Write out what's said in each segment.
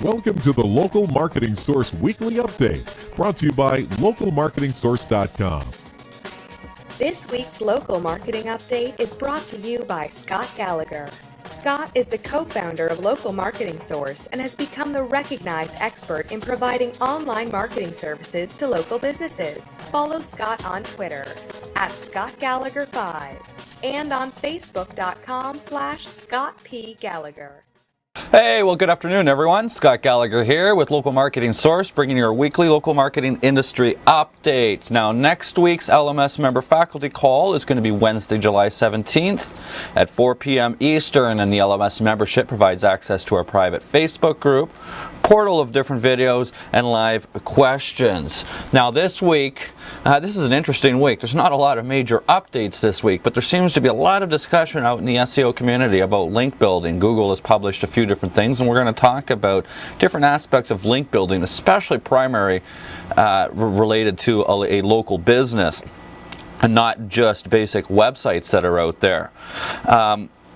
Welcome to the Local Marketing Source Weekly Update, brought to you by localmarketingsource.com. This week's Local Marketing Update is brought to you by Scott Gallagher. Scott is the co-founder of Local Marketing Source and has become the recognized expert in providing online marketing services to local businesses. Follow Scott on Twitter at ScottGallagher5 and on Facebook.com/ScottPGallagher. Hey, well, good afternoon, everyone. Scott Gallagher here with Local Marketing Source, bringing you our weekly local marketing industry update. Now, next week's LMS member faculty call is going to be Wednesday, July 17th at 4 p.m. Eastern, and the LMS membership provides access to our private Facebook group, portal of different videos, and live questions. Now, this week, this is an interesting week. There's not a lot of major updates this week, but there seems to be a lot of discussion out in the SEO community about link building. Google has published a few different things, and we're going to talk about different aspects of link building, especially primary related to a local business and not just basic websites that are out there.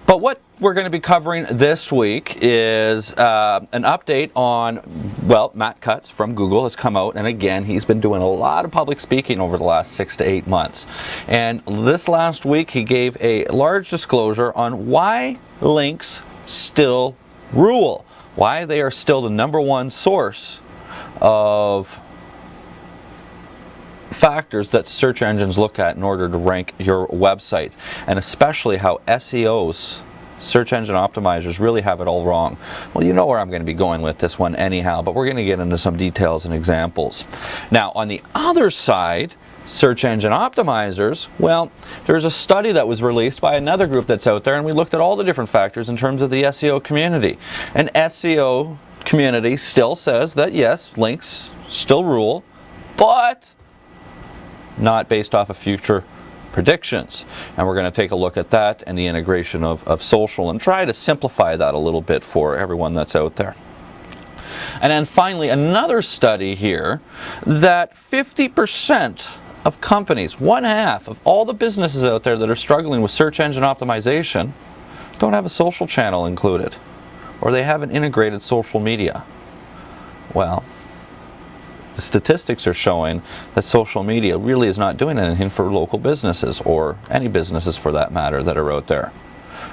But what we're going to be covering this week is an update on, well, Matt Cutts from Google has come out, and again, he's been doing a lot of public speaking over the last 6 to 8 months. And this last week, he gave a large disclosure on why links still rule, why they are still the #1 source of factors that search engines look at in order to rank your websites, and especially how SEOs, search engine optimizers, really have it all wrong. Well, you know where I'm going to be going with this one anyhow, but we're going to get into some details and examples. Now, on the other side, search engine optimizers, well, there's a study that was released by another group that's out there, and we looked at all the different factors in terms of the SEO community. And SEO community still says that yes, links still rule, but not based off of future predictions. And we're going to take a look at that and the integration of social and try to simplify that a little bit for everyone that's out there. And then finally, another study here that 50% of companies, 1/2 of all the businesses out there that are struggling with search engine optimization, don't have a social channel included, or they haven't integrated social media. Well, the statistics are showing that social media really is not doing anything for local businesses, or any businesses for that matter, that are out there.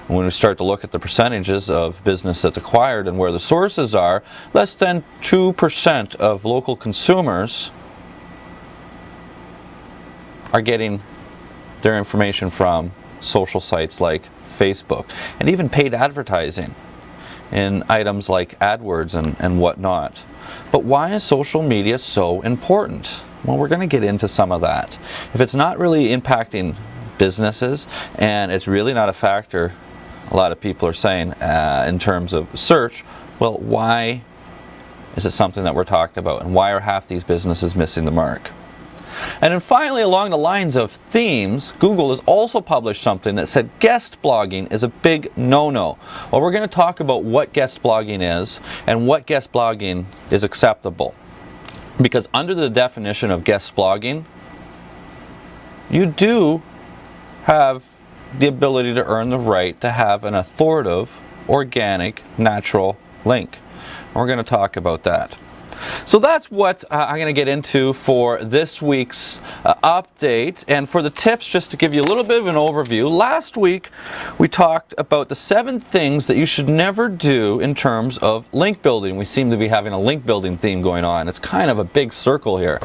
And when we start to look at the percentages of business that's acquired and where the sources are, less than 2% of local consumers are getting their information from social sites like Facebook, and even paid advertising in items like AdWords and whatnot. But why is social media so important? Well, we're going to get into some of that. If it's not really impacting businesses, and it's really not a factor, a lot of people are saying, in terms of search, well, why is it something that we're talking about, and why are half these businesses missing the mark? And then finally, along the lines of themes, Google has also published something that said guest blogging is a big no-no. Well, we're going to talk about what guest blogging is and what guest blogging is acceptable. Because under the definition of guest blogging, you do have the ability to earn the right to have an authoritative, organic, natural link. And we're going to talk about that. So that's what I'm going to get into for this week's update. And for the tips, just to give you a little bit of an overview, last week we talked about the 7 things that you should never do in terms of link building. We seem to be having a link building theme going on. It's kind of a big circle here.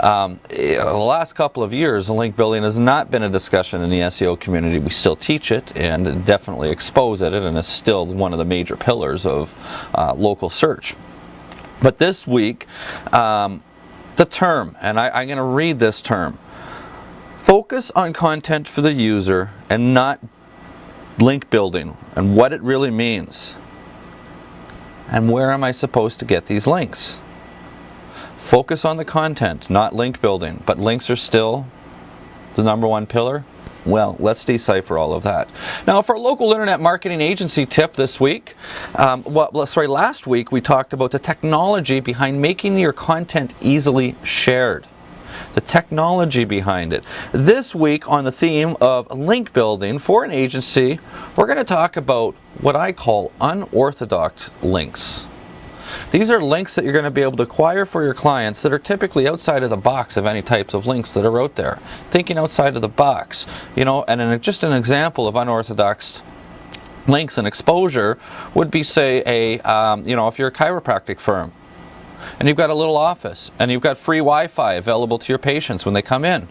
The last couple of years, link building has not been a discussion in the SEO community. We still teach it and definitely expose it, and it's still one of the major pillars of local search. But this week, the term, and I'm going to read this term, focus on content for the user and not link building, and what it really means. And where am I supposed to get these links? Focus on the content, not link building, but links are still the #1 pillar. Well, let's decipher all of that. Now, for a local internet marketing agency tip this week, last week we talked about the technology behind making your content easily shared. The technology behind it. This week, on the theme of link building for an agency, we're going to talk about what I call unorthodox links. These are links that you're going to be able to acquire for your clients that are typically outside of the box of any types of links that are out there. Thinking outside of the box, you know, and just an example of unorthodox links and exposure would be, say, you know, if you're a chiropractic firm and you've got a little office and you've got free Wi-Fi available to your patients when they come in.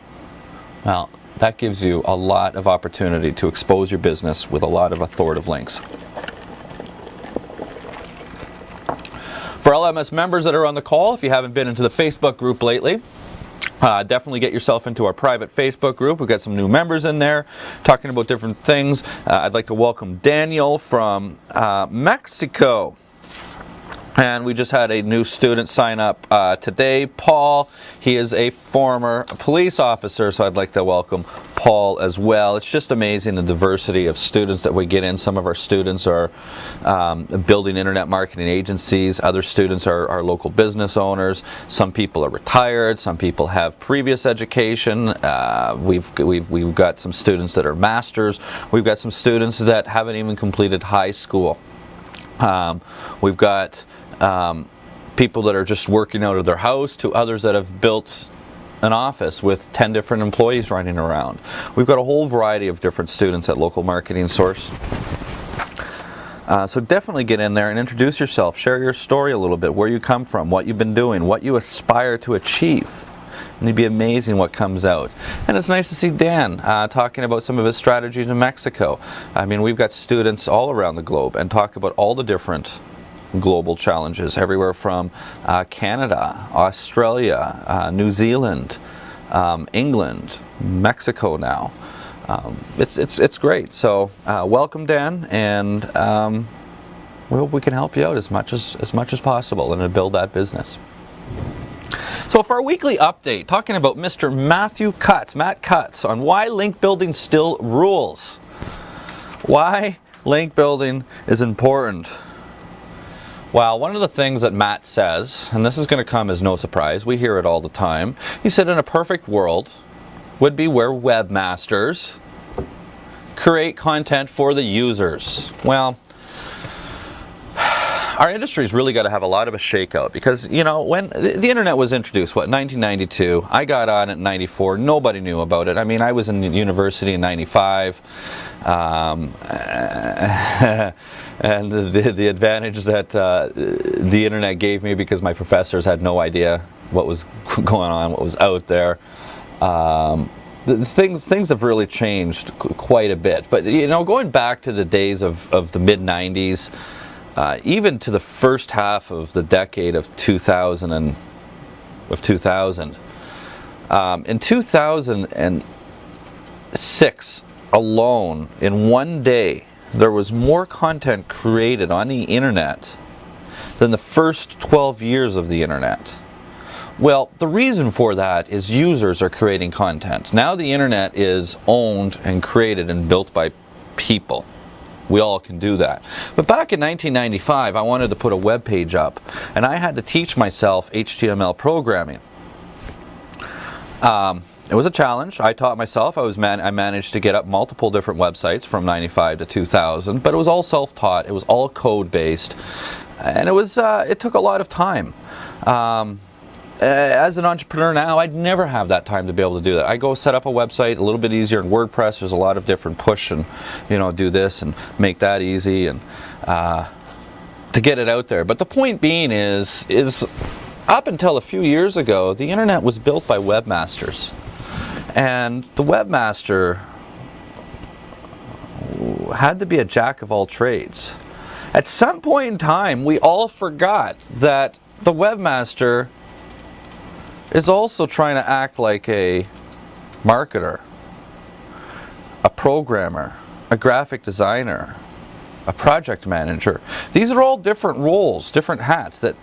Well, that gives you a lot of opportunity to expose your business with a lot of authoritative links. For LMS members that are on the call, if you haven't been into the Facebook group lately, definitely get yourself into our private Facebook group. We've got some new members in there talking about different things. I'd like to welcome Daniel from Mexico. And we just had a new student sign up today, Paul. He is a former police officer, so I'd like to welcome Paul as well. It's just amazing the diversity of students that we get in. Some of our students are building internet marketing agencies. Other students are local business owners. Some people are retired. Some people have previous education. We've got some students that are masters. We've got some students that haven't even completed high school. We've got people that are just working out of their house to others that have built an office with 10 different employees running around. We've got a whole variety of different students at Local Marketing Source. So definitely get in there and introduce yourself. Share your story a little bit, where you come from, what you've been doing, what you aspire to achieve. And it'd be amazing what comes out. And it's nice to see Dan talking about some of his strategies in Mexico. I mean, we've got students all around the globe and talk about all the different global challenges, everywhere from Canada, Australia, New Zealand, England, Mexico now. It's great. So welcome, Dan, and we hope we can help you out as much as possible and to build that business. So for our weekly update, talking about Mr. Matt Cutts, on why link building still rules. Why link building is important. Well, one of the things that Matt says, and this is going to come as no surprise, we hear it all the time, he said in a perfect world would be where webmasters create content for the users. Well, our industry's really got to have a lot of a shakeout because, you know, when the internet was introduced, 1992, I got on it in 94, nobody knew about it. I mean, I was in university in 95, and the advantage that the internet gave me, because my professors had no idea what was going on, what was out there, things have really changed quite a bit. But, you know, going back to the days of the mid-90s, even to the first half of the decade of 2000, in 2006 alone, in one day, there was more content created on the internet than the first 12 years of the internet. Well, the reason for that is users are creating content. Now the internet is owned and created and built by people. We all can do that. But back in 1995, I wanted to put a web page up, and I had to teach myself HTML programming. It was a challenge. I taught myself. I managed to get up multiple different websites from 95 to 2000, but it was all self-taught. It was all code-based, and it took a lot of time. As an entrepreneur now, I'd never have that time to be able to do that. I go set up a website, a little bit easier in WordPress. There's a lot of different push and, you know, do this and make that easy and to get it out there. But the point being is up until a few years ago, the internet was built by webmasters. And the webmaster had to be a jack of all trades. At some point in time, we all forgot that the webmaster is also trying to act like a marketer, a programmer, a graphic designer, a project manager. These are all different roles, different hats that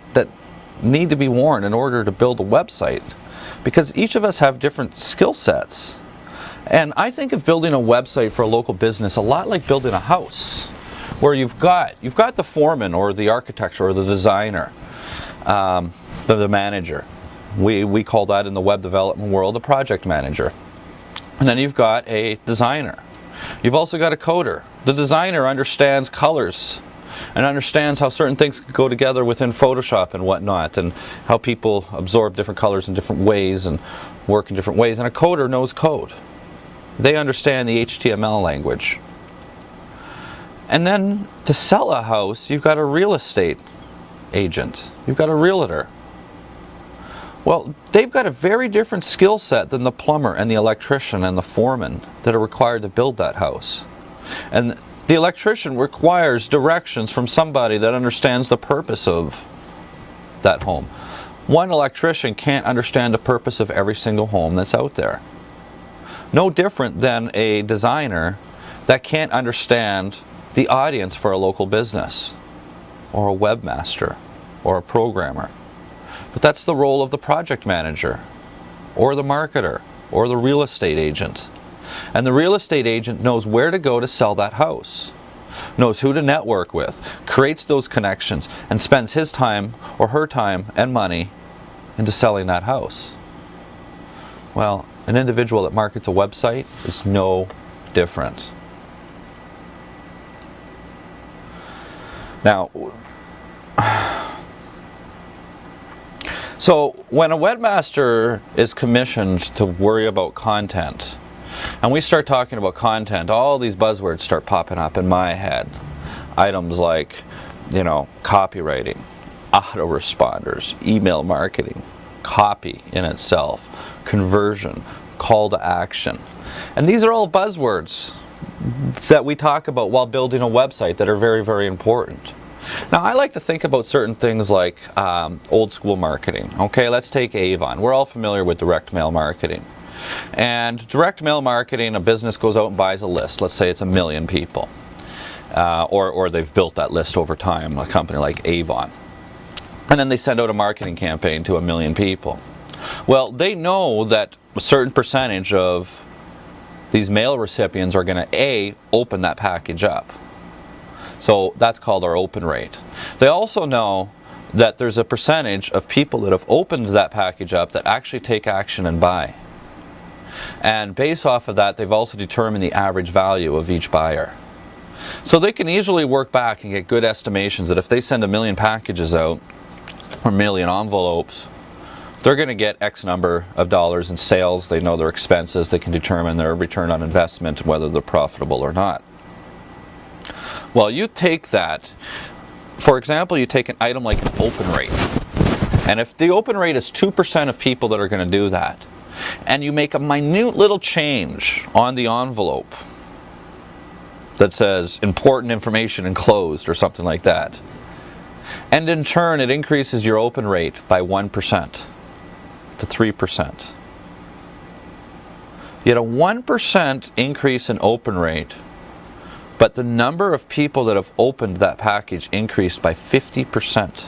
need to be worn in order to build a website, because each of us have different skill sets. And I think of building a website for a local business a lot like building a house, where you've got the foreman or the architect or the designer, the manager. We call that in the web development world a project manager. And then you've got a designer. You've also got a coder. The designer understands colors and understands how certain things go together within Photoshop and whatnot, and how people absorb different colors in different ways and work in different ways. And a coder knows code. They understand the HTML language. And then to sell a house, you've got a real estate agent. You've got a realtor. Well, they've got a very different skill set than the plumber and the electrician and the foreman that are required to build that house. And the electrician requires directions from somebody that understands the purpose of that home. One electrician can't understand the purpose of every single home that's out there. No different than a designer that can't understand the audience for a local business, or a webmaster, or a programmer. But that's the role of the project manager, or the marketer, or the real estate agent. And the real estate agent knows where to go to sell that house, knows who to network with, creates those connections, and spends his time or her time and money into selling that house. Well, an individual that markets a website is no different. Now, so when a webmaster is commissioned to worry about content, and we start talking about content, all these buzzwords start popping up in my head. Items like, copywriting, autoresponders, email marketing, copy in itself, conversion, call to action. And these are all buzzwords that we talk about while building a website that are very, very important. Now, I like to think about certain things like old school marketing. Okay, let's take Avon. We're all familiar with direct mail marketing. And direct mail marketing, a business goes out and buys a list. Let's say it's 1 million people. Or they've built that list over time, a company like Avon. And then they send out a marketing campaign to 1 million people. Well, they know that a certain percentage of these mail recipients are going to open that package up. So that's called our open rate. They also know that there's a percentage of people that have opened that package up that actually take action and buy. And based off of that, they've also determined the average value of each buyer. So they can easily work back and get good estimations that if they send 1 million packages out, or 1 million envelopes, they're going to get X number of dollars in sales. They know their expenses. They can determine their return on investment and whether they're profitable or not. Well, you take that, for example, you take an item like an open rate. And if the open rate is 2% of people that are going to do that, and you make a minute little change on the envelope that says important information enclosed or something like that, and in turn it increases your open rate by 1% to 3%. You had a 1% increase in open rate, but the number of people that have opened that package increased by 50%.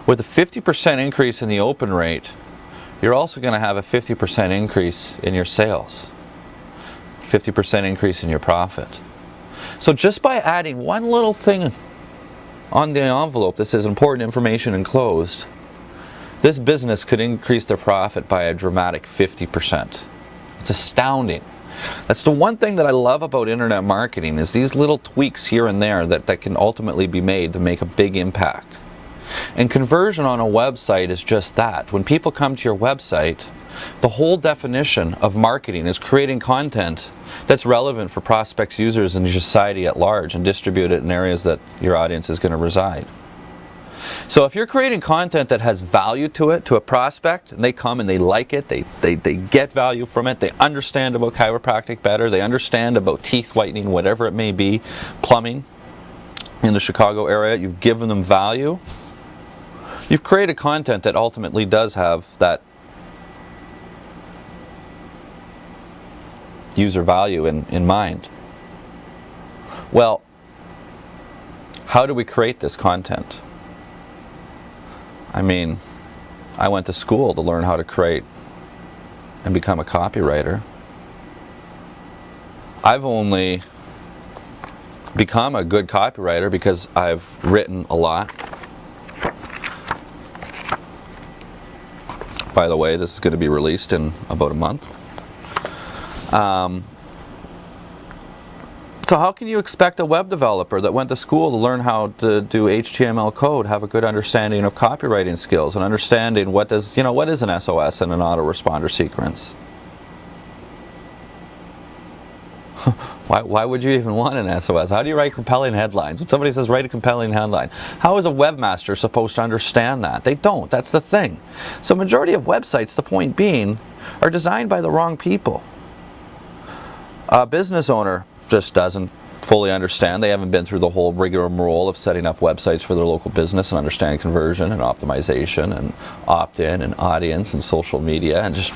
With a 50% increase in the open rate, you're also going to have a 50% increase in your sales, 50% increase in your profit. So just by adding one little thing on the envelope that says important information enclosed, this business could increase their profit by a dramatic 50%. It's astounding. That's the one thing that I love about internet marketing, is these little tweaks here and there that can ultimately be made to make a big impact. And conversion on a website is just that. When people come to your website, the whole definition of marketing is creating content that's relevant for prospects, users, and your society at large, and distribute it in areas that your audience is going to reside. So if you're creating content that has value to it, to a prospect, and they come and they like it, they get value from it, they understand about chiropractic better, they understand about teeth whitening, whatever it may be, plumbing in the Chicago area, you've given them value, you've created content that ultimately does have that user value in mind. Well, how do we create this content? I mean, I went to school to learn how to create and become a copywriter. I've only become a good copywriter because I've written a lot. By the way, this is going to be released in about a month. So how can you expect a web developer that went to school to learn how to do HTML code have a good understanding of copywriting skills and understanding what is an SOS and an autoresponder sequence? Why would you even want an SOS? How do you write compelling headlines? When somebody says write a compelling headline, how is a webmaster supposed to understand that? They don't. That's the thing. So majority of websites, the point being, are designed by the wrong people. A business owner just doesn't fully understand. They haven't been through the whole rigmarole of setting up websites for their local business and understanding conversion and optimization and opt-in and audience and social media, and just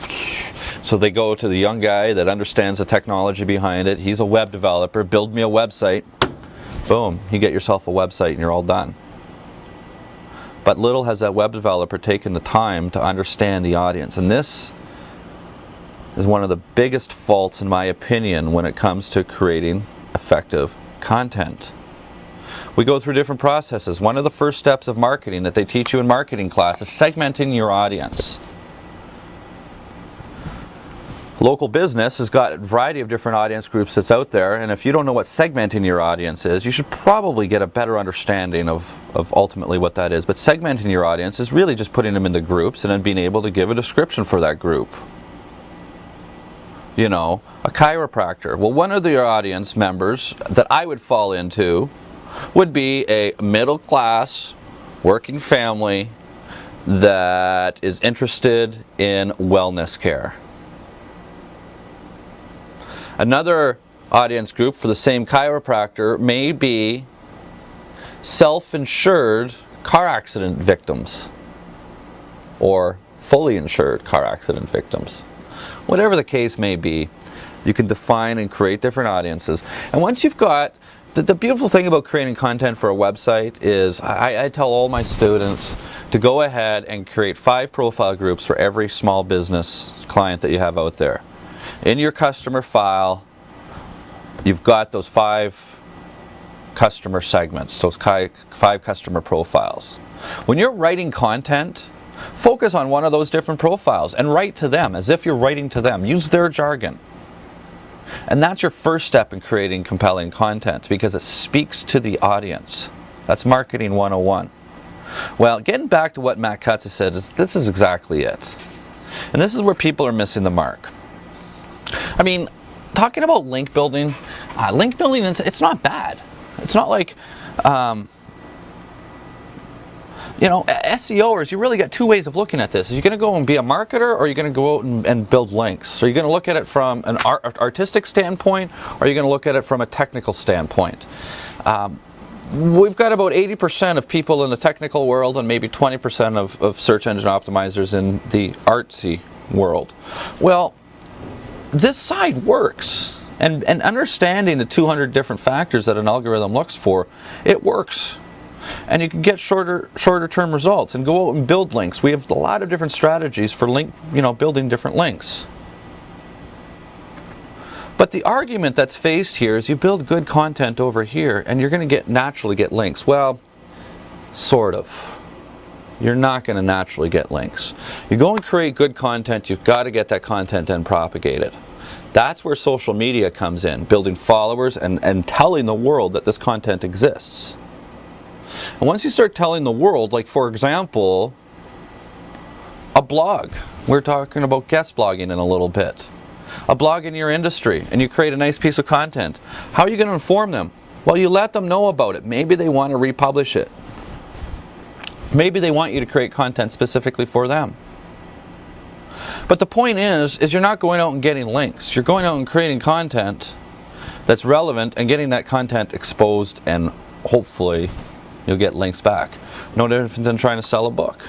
so they go to the young guy that understands the technology behind it. He's a web developer. Build me a website. Boom, you get yourself a website and you're all done. But little has that web developer taken the time to understand the audience, and this is one of the biggest faults, in my opinion, when it comes to creating effective content. We go through different processes. One of the first steps of marketing that they teach you in marketing class is segmenting your audience. Local business has got a variety of different audience groups that's out there, and if you don't know what segmenting your audience is, you should probably get a better understanding of ultimately what that is. But segmenting your audience is really just putting them into groups and then being able to give a description for that group. You know, a chiropractor. Well, one of the audience members that I would fall into would be a middle class working family that is interested in wellness care. Another audience group for the same chiropractor may be self-insured car accident victims or fully insured car accident victims. Whatever the case may be, you can define and create different audiences. And once you've got, the beautiful thing about creating content for a website is, I tell all my students to go ahead and create 5 profile groups for every small business client that you have out there. In your customer file, you've got those 5 customer segments, those 5 customer profiles. When you're writing content, focus on one of those different profiles and write to them as if you're writing to them. Use their jargon. And that's your first step in creating compelling content, because it speaks to the audience. That's marketing 101. Well, getting back to what Matt Cutts said, this is exactly it. And this is where people are missing the mark. I mean, talking about link building, it's not bad. It's not like, SEOers, you really got 2 ways of looking at this. Are you going to go and be a marketer, or are you going to go out and build links? Are you going to look at it from an artistic standpoint, or are you going to look at it from a technical standpoint? We've got about 80% of people in the technical world and maybe 20% of search engine optimizers in the artsy world. Well, this side works. And understanding the 200 different factors that an algorithm looks for, it works. And you can get shorter term results and go out and build links. We have a lot of different strategies for building different links. But the argument that's faced here is you build good content over here and you're going to naturally get links. Well, sort of. You're not going to naturally get links. You go and create good content, you've got to get that content and propagate it. That's where social media comes in, building followers and telling the world that this content exists. And once you start telling the world, like for example, a blog. We're talking about guest blogging in a little bit. A blog in your industry, and you create a nice piece of content. How are you going to inform them? Well, you let them know about it. Maybe they want to republish it. Maybe they want you to create content specifically for them. But the point is you're not going out and getting links. You're going out and creating content that's relevant and getting that content exposed, and hopefully you'll get links back. No different than trying to sell a book.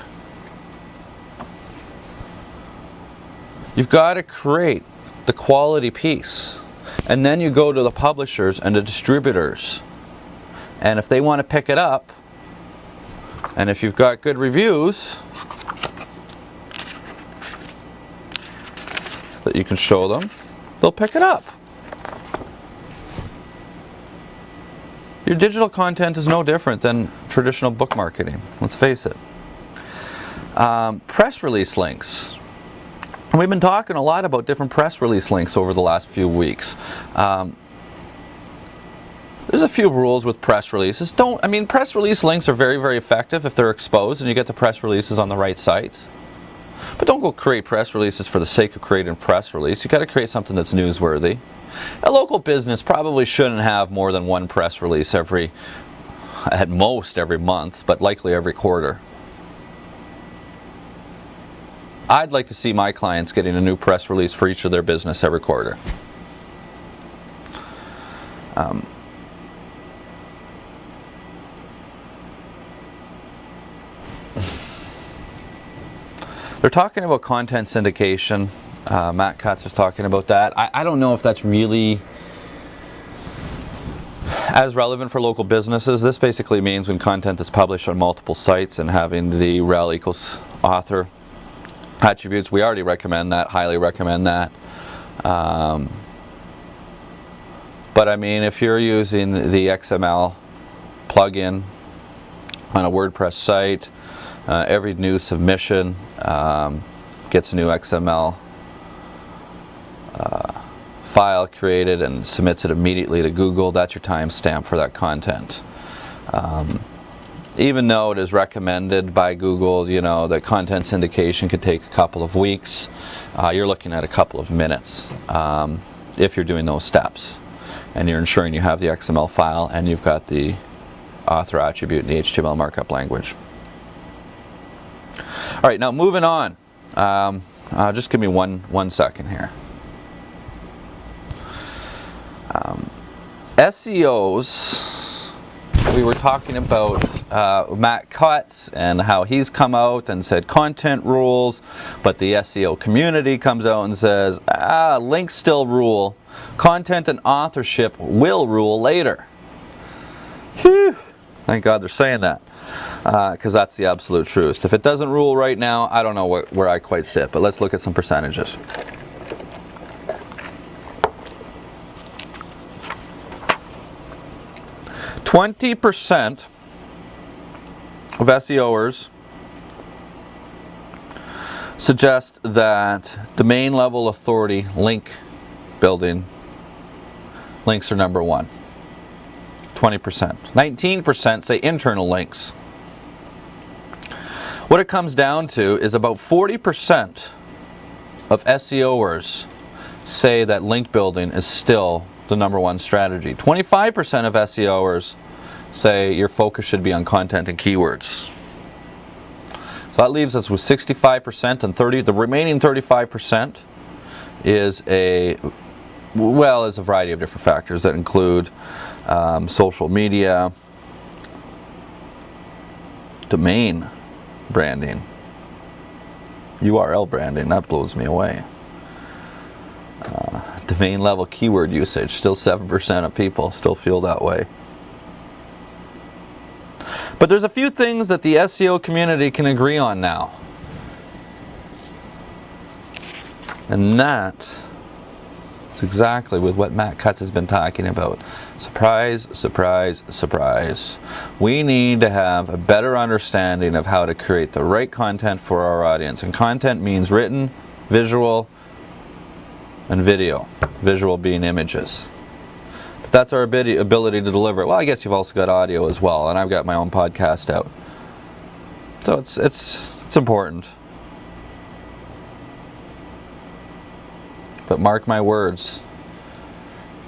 You've got to create the quality piece, and then you go to the publishers and the distributors, and if they want to pick it up, and if you've got good reviews that you can show them, they'll pick it up. Your digital content is no different than traditional book marketing, let's face it. Press release links. And we've been talking a lot about different press release links over the last few weeks. There's a few rules with press releases. Press release links are very, very effective if they're exposed and you get the press releases on the right sites. But don't go create press releases for the sake of creating a press release. You've got to create something that's newsworthy. A local business probably shouldn't have more than one press release at most every month, but likely every quarter. I'd like to see my clients getting a new press release for each of their business every quarter. They're talking about content syndication. Matt Cutts was talking about that. I don't know if that's really as relevant for local businesses. This basically means when content is published on multiple sites and having the rel equals author attributes. We already recommend that, highly recommend that. But I mean, if you're using the XML plugin on a WordPress site, every new submission gets a new XML file created and submits it immediately to Google. That's your timestamp for that content. Even though it is recommended by Google, you know, that content syndication could take a couple of weeks, you're looking at a couple of minutes if you're doing those steps. And you're ensuring you have the XML file and you've got the author attribute in the HTML markup language. All right, now moving on. Just give me one second here. SEOs, we were talking about Matt Cutts and how he's come out and said content rules, but the SEO community comes out and says, links still rule. Content and authorship will rule later. Whew. Thank God they're saying that, because that's the absolute truth. If it doesn't rule right now, I don't know where I quite sit, but let's look at some percentages. %20 of SEOers suggest that domain level authority link building links are number one. 20%. 19% say internal links. What it comes down to is about 40% of SEOers say that link building is still the number one strategy. 25% of SEOers say your focus should be on content and keywords. So that leaves us with 65% and the remaining 35% is a variety of different factors that include social media, domain branding, URL branding, that blows me away. Domain level keyword usage, still 7% of people still feel that way. But there's a few things that the SEO community can agree on now. And that is exactly with what Matt Cutts has been talking about. Surprise, surprise, surprise. We need to have a better understanding of how to create the right content for our audience. And content means written, visual, and video. Visual being images. But that's our ability to deliver it. Well, I guess you've also got audio as well, and I've got my own podcast out. So it's important. But mark my words,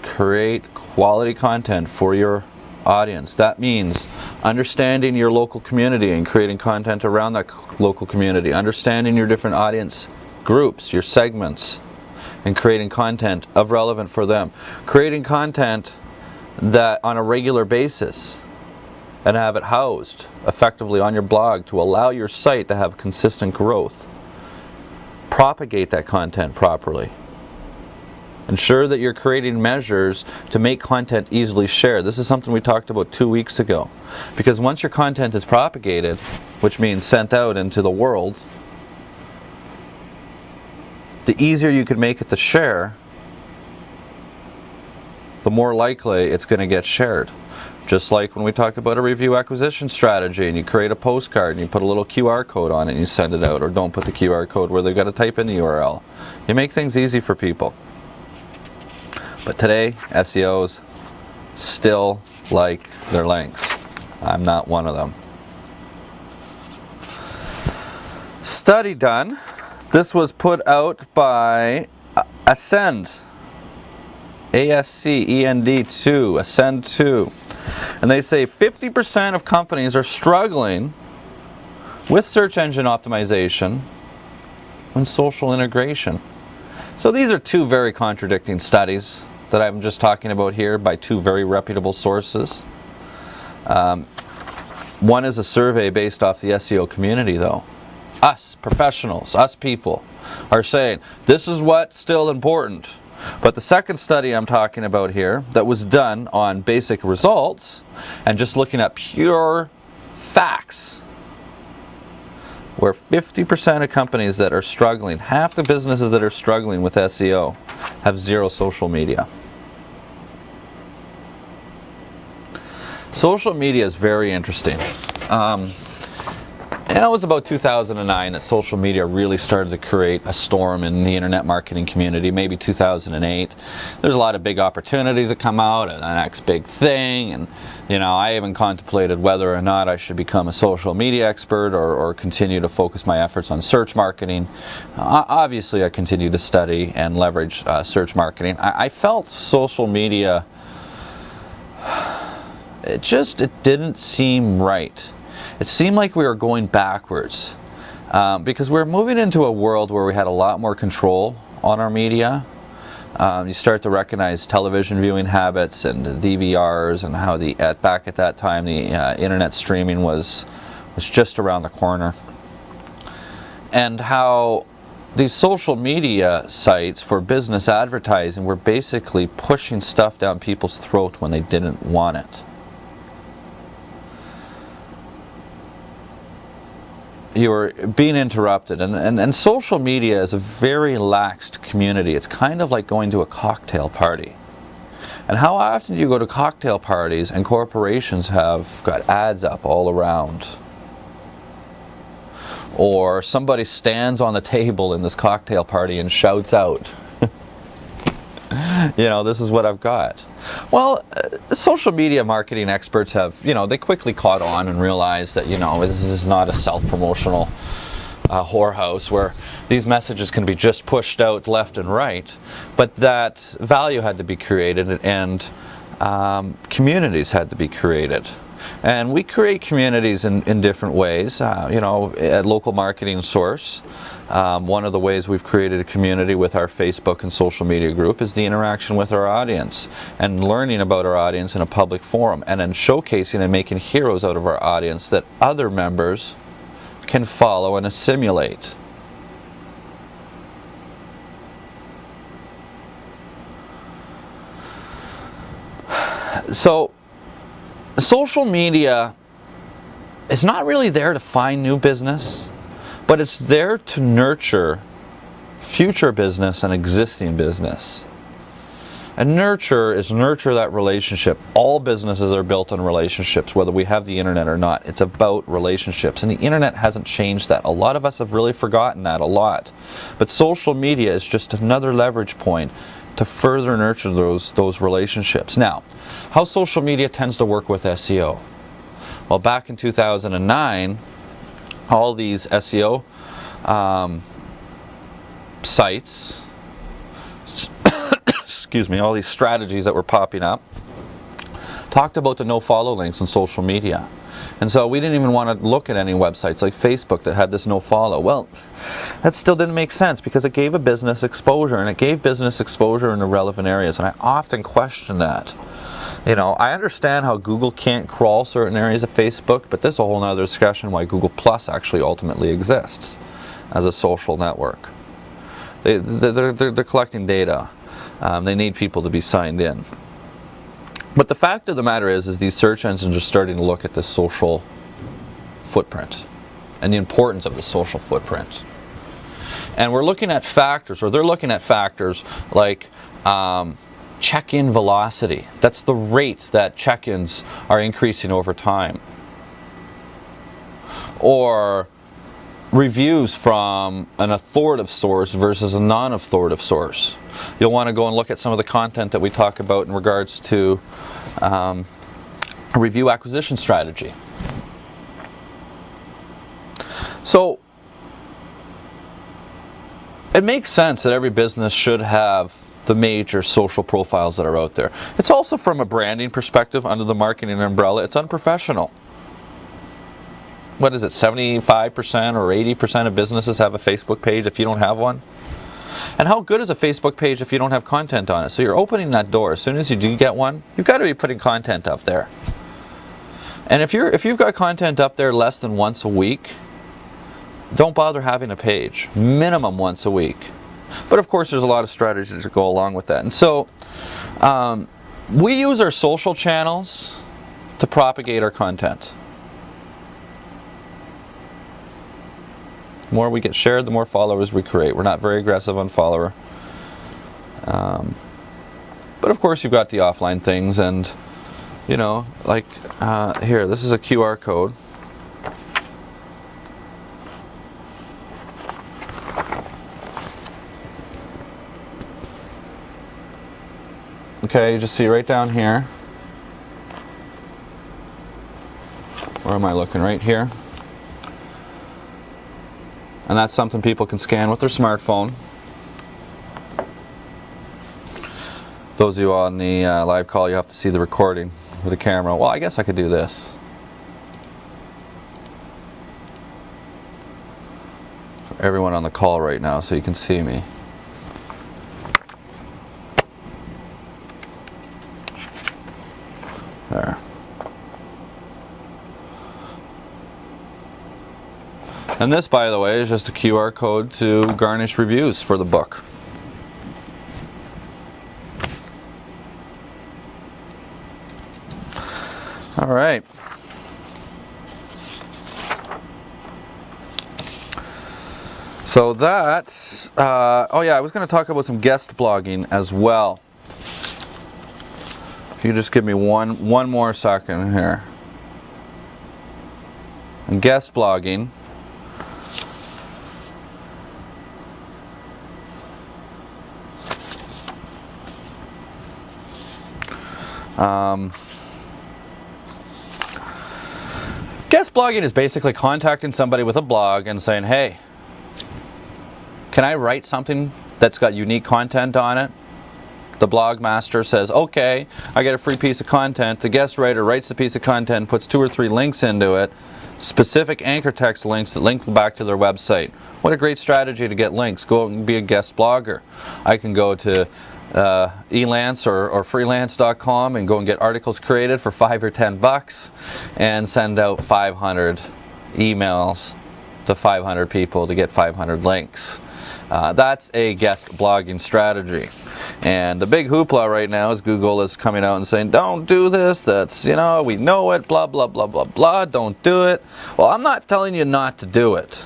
create quality content for your audience. That means understanding your local community and creating content around that local community, understanding your different audience groups, your segments, and creating content of relevant for them. Creating content that on a regular basis and have it housed effectively on your blog to allow your site to have consistent growth. Propagate that content properly. Ensure that you're creating measures to make content easily shared. This is something we talked about 2 weeks ago. Because once your content is propagated, which means sent out into the world, the easier you can make it to share, the more likely it's going to get shared. Just like when we talk about a review acquisition strategy and you create a postcard and you put a little QR code on it and you send it out, or don't put the QR code where they've got to type in the URL. You make things easy for people. But today, SEOs still like their links. I'm not one of them. Study done. This was put out by Ascend. ASCEND2, Ascend 2. And they say 50% of companies are struggling with search engine optimization and social integration. So these are two very contradicting studies that I'm just talking about here by two very reputable sources. One is a survey based off the SEO community though. Us professionals, us people are saying this is what's still important. But the second study I'm talking about here that was done on basic results and just looking at pure facts, where 50% of companies that are struggling, half the businesses that are struggling with SEO have zero social media. Social media is very interesting. And it was about 2009 that social media really started to create a storm in the internet marketing community, maybe 2008. There's a lot of big opportunities that come out, and the next big thing, and you know, I even contemplated whether or not I should become a social media expert or continue to focus my efforts on search marketing. Obviously, I continued to study and leverage search marketing. I felt social media, it didn't seem right. It seemed like we were going backwards because we were moving into a world where we had a lot more control on our media. You start to recognize television viewing habits and DVRs and how back at that time the internet streaming was just around the corner, and how these social media sites for business advertising were basically pushing stuff down people's throat when they didn't want it. You were being interrupted, and social media is a very laxed community. It's kind of like going to a cocktail party. And how often do you go to cocktail parties and corporations have got ads up all around? Or somebody stands on the table in this cocktail party and shouts out, you know, this is what I've got. Well, social media marketing experts have, you know, they quickly caught on and realized that, you know, this is not a self-promotional whorehouse where these messages can be just pushed out left and right, but that value had to be created and communities had to be created. And we create communities in different ways. You know, at Local Marketing Source, one of the ways we've created a community with our Facebook and social media group is the interaction with our audience and learning about our audience in a public forum, and then showcasing and making heroes out of our audience that other members can follow and assimilate. So social media is not really there to find new business, but it's there to nurture future business and existing business. And nurture that relationship. All businesses are built on relationships, whether we have the internet or not. It's about relationships, and the internet hasn't changed that. A lot of us have really forgotten that a lot. But social media is just another leverage point to further nurture those relationships. Now, how social media tends to work with SEO. Well, back in 2009, all these SEO sites, excuse me, all these strategies that were popping up, talked about the no-follow links on social media. And so we didn't even want to look at any websites like Facebook that had this no-follow. Well, that still didn't make sense because it gave a business exposure, and it gave business exposure in the relevant areas. And I often question that. You know, I understand how Google can't crawl certain areas of Facebook, but this is a whole other discussion why Google Plus actually ultimately exists as a social network. They're collecting data. They need people to be signed in. But the fact of the matter is these search engines are starting to look at the social footprint and the importance of the social footprint. And we're looking at factors, or they're looking at factors like check-in velocity. That's the rate that check-ins are increasing over time. Or reviews from an authoritative source versus a non-authoritative source. You'll want to go and look at some of the content that we talk about in regards to a review acquisition strategy. So it makes sense that every business should have the major social profiles that are out there. It's also from a branding perspective, under the marketing umbrella, it's unprofessional. What is it, 75% or 80% of businesses have a Facebook page if you don't have one? And how good is a Facebook page if you don't have content on it? So you're opening that door. As soon as you do get one, you've got to be putting content up there. And if you've got content up there less than once a week, don't bother having a page. Minimum once a week. But of course, there's a lot of strategies that go along with that. And so we use our social channels to propagate our content. The more we get shared, the more followers we create. We're not very aggressive on follower. But of course, you've got the offline things, and you know, like here, this is a QR code. Okay, you just see right down here. Where am I looking? Right here. And that's something people can scan with their smartphone. Those of you on the live call, you have to see the recording with the camera. Well, I guess I could do this. For everyone on the call right now, so you can see me. There. And this, by the way, is just a QR code to garnish reviews for the book. All right. So that, oh yeah, I was going to talk about some guest blogging as well. If you just give me one more second here. And guest blogging. Guest blogging is basically contacting somebody with a blog and saying, hey, can I write something that's got unique content on it? The blog master says, okay, I get a free piece of content. The guest writer writes the piece of content, puts 2 or 3 links into it, specific anchor text links that link back to their website. What a great strategy to get links. Go and be a guest blogger. I can go to Elance or freelance.com and go and get articles created for $5 or $10 and send out 500 emails to 500 people to get 500 links. That's a guest blogging strategy. And the big hoopla right now is Google is coming out and saying, don't do this, that's, you know, we know it, blah, blah, blah, blah, blah, don't do it. Well, I'm not telling you not to do it,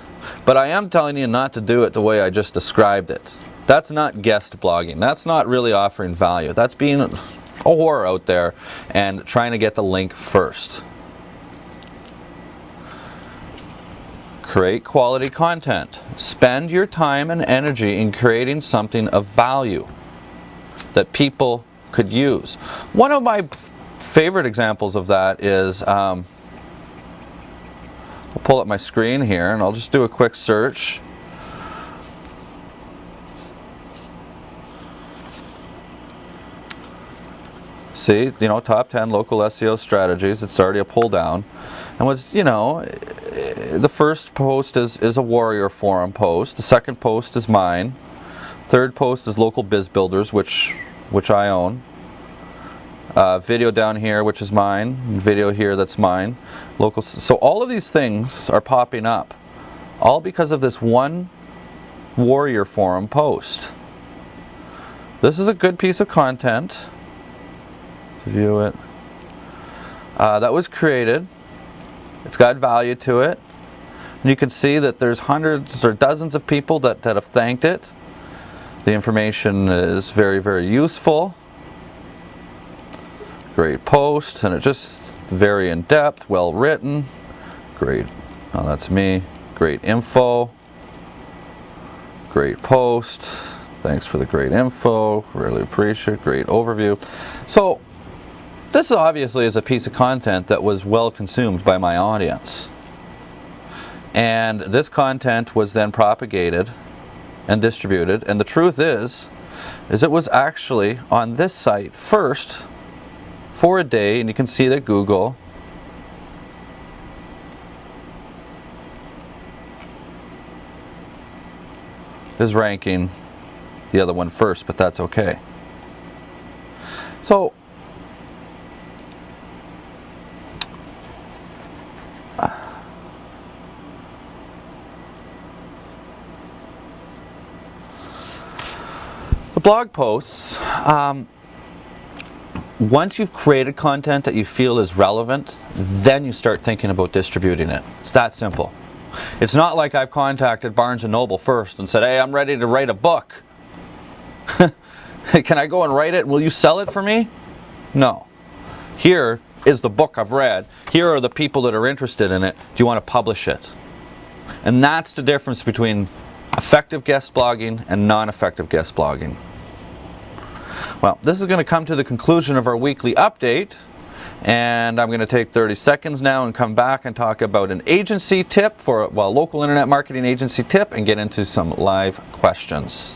but I am telling you not to do it the way I just described it. That's not guest blogging. That's not really offering value. That's being a whore out there and trying to get the link first. Create quality content. Spend your time and energy in creating something of value that people could use. One of my favorite examples of that is, I'll pull up my screen here and I'll just do a quick search. See, you know, top 10 local SEO strategies. It's already a pull down. And what's, you know, the first post is a Warrior Forum post. The second post is mine. Third post is Local Biz Builders, which I own. Video down here, which is mine. Video here, that's mine. Local. So all of these things are popping up, all because of this one Warrior Forum post. This is a good piece of content. To view it. That was created. It's got value to it. And you can see that there's hundreds or dozens of people that have thanked it. The information is very, very useful. Great post, and it's just very in-depth, well written. Great, oh, that's me. Great info. Great post. Thanks for the great info. Really appreciate it. Great overview. So this obviously is a piece of content that was well consumed by my audience. And this content was then propagated and distributed. And the truth is it was actually on this site first for a day, and you can see that Google is ranking the other one first, but that's okay. So the blog posts, once you've created content that you feel is relevant, then you start thinking about distributing it. It's that simple. It's not like I've contacted Barnes & Noble first and said, hey, I'm ready to write a book. Can I go and write it? Will you sell it for me? No. Here is the book I've read. Here are the people that are interested in it. Do you want to publish it? And that's the difference between effective guest blogging and non-effective guest blogging. Well, this is going to come to the conclusion of our weekly update, and I'm going to take 30 seconds now and come back and talk about an agency tip for, local internet marketing agency tip, and get into some live questions.